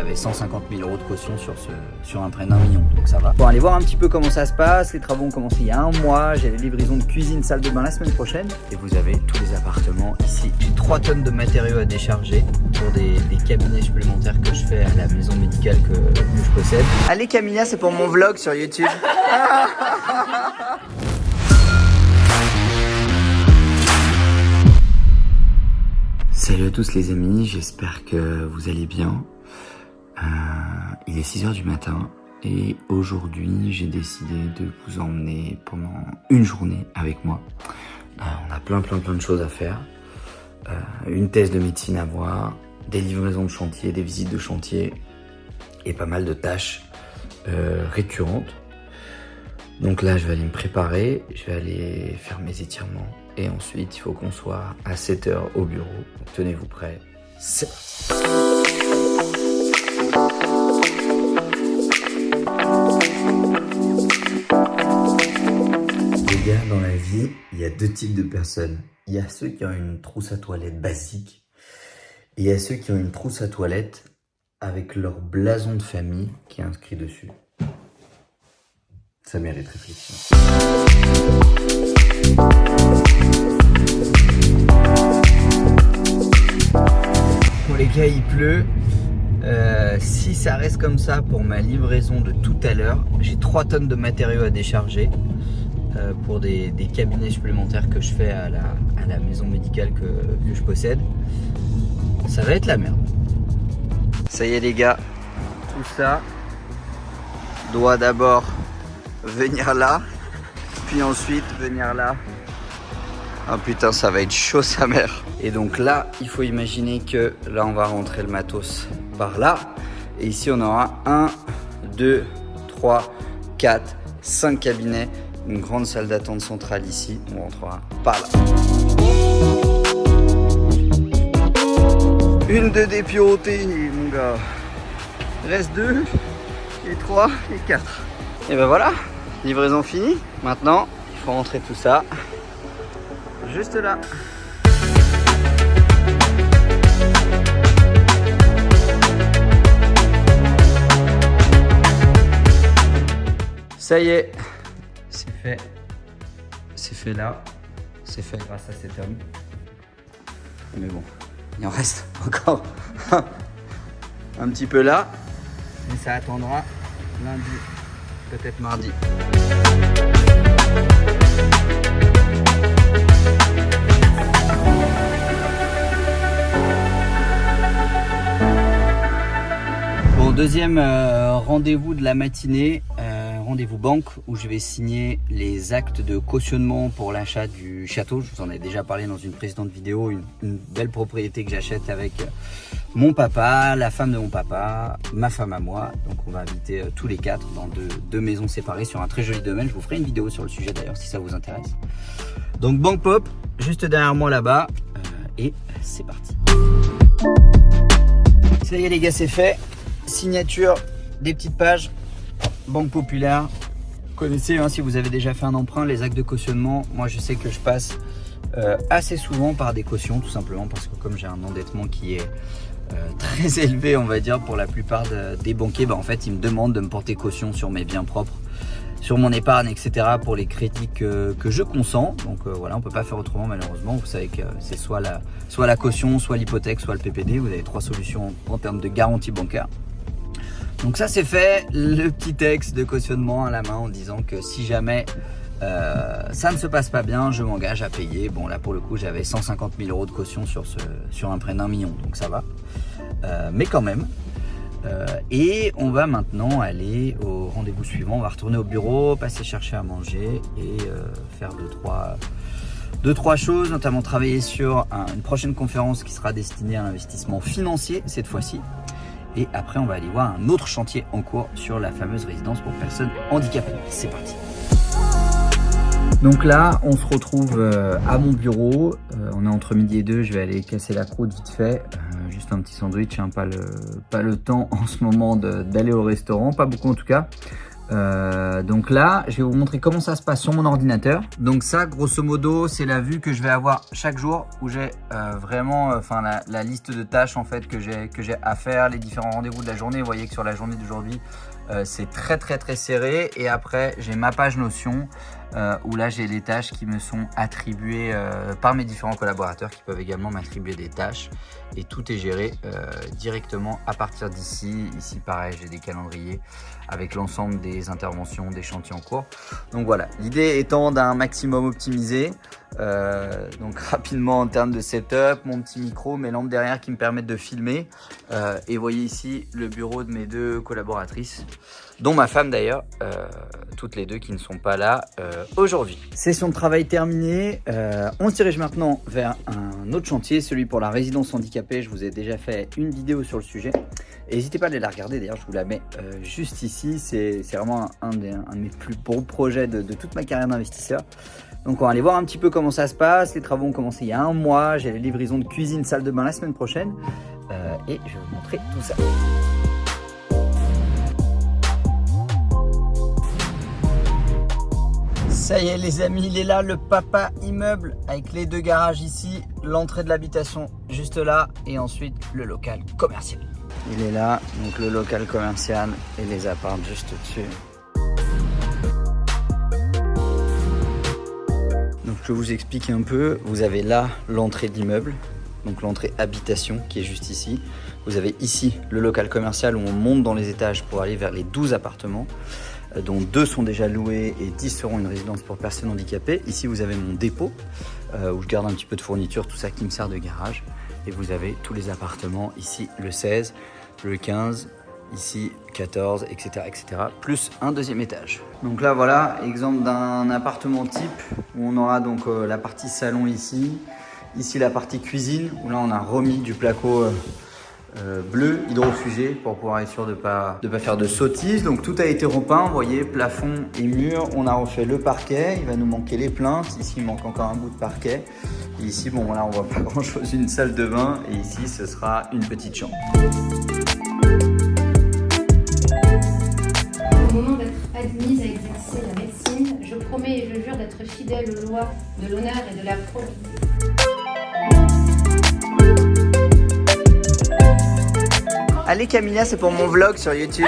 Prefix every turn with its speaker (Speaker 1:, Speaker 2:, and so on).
Speaker 1: j'avais 150 000 € de caution sur un prêt d'1 million, donc ça va. Bon, allez voir un petit peu comment ça se passe. Les travaux ont commencé il y a un mois, j'ai les livraisons de cuisine, salle de bain la semaine prochaine. Et vous avez tous les appartements ici. J'ai 3 tonnes de matériaux à décharger pour des cabinets supplémentaires que je fais à la maison médicale que je possède. Allez Camilla, c'est pour mon vlog sur YouTube. Salut à tous les amis, j'espère que vous allez bien. Il est 6 h du matin et aujourd'hui j'ai décidé de vous emmener pendant une journée avec moi. On a plein de choses à faire. Une thèse de médecine à voir, des livraisons de chantier, des visites de chantier et pas mal de tâches récurrentes. Donc là je vais aller me préparer, je vais aller faire mes étirements. Et ensuite, il faut qu'on soit à 7 h au bureau. Donc, tenez-vous prêts. C'est parti. Les gars, dans la vie, il y a 2 types de personnes. Il y a ceux qui ont une trousse à toilette basique. Et il y a ceux qui ont une trousse à toilette avec leur blason de famille qui est inscrit dessus. Ça mérite réflexion. Bon les gars, il pleut. Si ça reste comme ça pour ma livraison de tout à l'heure, j'ai 3 tonnes de matériaux à décharger pour des cabinets supplémentaires que je fais à la maison médicale que je possède. Ça va être la merde. Ça y est les gars, tout ça doit d'abord venir là, puis ensuite venir là. Ah putain, ça va être chaud sa mère. Et donc là, il faut imaginer que là, on va rentrer le matos par là. Et ici, on aura 1, 2, 3, 4, 5 cabinets. Une grande salle d'attente centrale ici. On rentrera par là. Une de dépirotée, mon gars. Reste 2, et 3, et 4. Et ben voilà, livraison finie. Maintenant, il faut rentrer tout ça. Juste là. Ça y est, c'est fait. C'est fait là. C'est fait grâce à cet homme. Mais bon, il en reste encore un petit peu là. Mais ça attendra lundi, peut-être mardi. Bon, deuxième rendez-vous de la matinée, rendez-vous banque où je vais signer les actes de cautionnement pour l'achat du château. Je vous en ai déjà parlé dans une précédente vidéo, une belle propriété que j'achète avec mon papa, la femme de mon papa, ma femme à moi. Donc on va habiter tous les 4 dans deux maisons séparées sur un très joli domaine. Je vous ferai une vidéo sur le sujet d'ailleurs si ça vous intéresse. Donc banque pop, juste derrière moi là-bas, et c'est parti. Ça y est les gars, c'est fait. Signature des petites pages, Banque Populaire. Vous connaissez hein, si vous avez déjà fait un emprunt, les actes de cautionnement. Moi je sais que je passe assez souvent par des cautions, tout simplement parce que comme j'ai un endettement qui est très élevé, on va dire, pour la plupart des banquiers, bah, en fait ils me demandent de me porter caution sur mes biens propres, sur mon épargne, etc. pour les crédits que je consens. Donc voilà, on peut pas faire autrement malheureusement. Vous savez que c'est soit la caution, soit l'hypothèque, soit le PPD. Vous avez 3 solutions en termes de garantie bancaire. Donc ça c'est fait, le petit texte de cautionnement à la main en disant que si jamais ça ne se passe pas bien, je m'engage à payer. Bon là pour le coup j'avais 150 000 € de caution sur un prêt d'1 million, donc ça va. Mais quand même. Et on va maintenant aller au rendez-vous suivant. On va retourner au bureau, passer chercher à manger et faire deux, trois choses, notamment travailler sur une prochaine conférence qui sera destinée à l'investissement financier cette fois-ci. Et après, on va aller voir un autre chantier en cours sur la fameuse résidence pour personnes handicapées. C'est parti. Donc là, on se retrouve à mon bureau. On est entre midi et 2. Je vais aller casser la croûte vite fait. Juste un petit sandwich. Hein, pas le temps en ce moment d'aller au restaurant. Pas beaucoup en tout cas. Donc là, je vais vous montrer comment ça se passe sur mon ordinateur. Donc ça, grosso modo, c'est la vue que je vais avoir chaque jour où j'ai vraiment la liste de tâches en fait que j'ai à faire, les différents rendez-vous de la journée. Vous voyez que sur la journée d'aujourd'hui, c'est très serré. Et après, j'ai ma page Notion où là, j'ai les tâches qui me sont attribuées par mes différents collaborateurs qui peuvent également m'attribuer des tâches. Et tout est géré directement à partir d'ici. Ici, pareil, j'ai des calendriers avec l'ensemble des interventions, des chantiers en cours. Donc voilà, l'idée étant d'un maximum optimisé. Donc rapidement en termes de setup, mon petit micro, mes lampes derrière qui me permettent de filmer. Et vous voyez ici le bureau de mes 2 collaboratrices, dont ma femme d'ailleurs, toutes les 2 qui ne sont pas là aujourd'hui. Session de travail terminée. On se dirige maintenant vers un autre chantier, celui pour la résidence handicapée. Je vous ai déjà fait une vidéo sur le sujet. N'hésitez pas à aller la regarder, d'ailleurs je vous la mets juste ici. C'est vraiment un de mes plus beaux projets de toute ma carrière d'investisseur. Donc on va aller voir un petit peu comment ça se passe. Les travaux ont commencé il y a 1 mois. J'ai la livraison de cuisine, salle de bain la semaine prochaine. Et je vais vous montrer tout ça. Ça y est les amis, il est là, le papa immeuble avec les 2 garages ici, l'entrée de l'habitation juste là et ensuite le local commercial. Il est là, donc le local commercial et les apparts juste au-dessus. Donc je vous explique un peu, vous avez là l'entrée de l'immeuble, donc l'entrée habitation qui est juste ici. Vous avez ici le local commercial où on monte dans les étages pour aller vers les 12 appartements, dont 2 sont déjà loués et 10 seront une résidence pour personnes handicapées. Ici vous avez mon dépôt où je garde un petit peu de fourniture, tout ça qui me sert de garage. Et vous avez tous les appartements, ici le 16, le 15, ici 14, etc. Plus un 2e étage. Donc là voilà, exemple d'un appartement type où on aura donc la partie salon ici, ici la partie cuisine où là on a remis du placo bleu hydrofugé pour pouvoir être sûr de pas faire de sottises. Donc tout a été repeint, vous voyez, plafond et mur. On a refait le parquet, il va nous manquer les plaintes. Ici il manque encore un bout de parquet. Et ici bon là on voit pas grand chose, une salle de bain et ici ce sera une petite chambre.
Speaker 2: Au moment d'être admise à exercer la médecine, je promets et je jure d'être fidèle aux lois de l'honneur et de la probité.
Speaker 1: Allez Camilla, c'est pour mon vlog sur YouTube.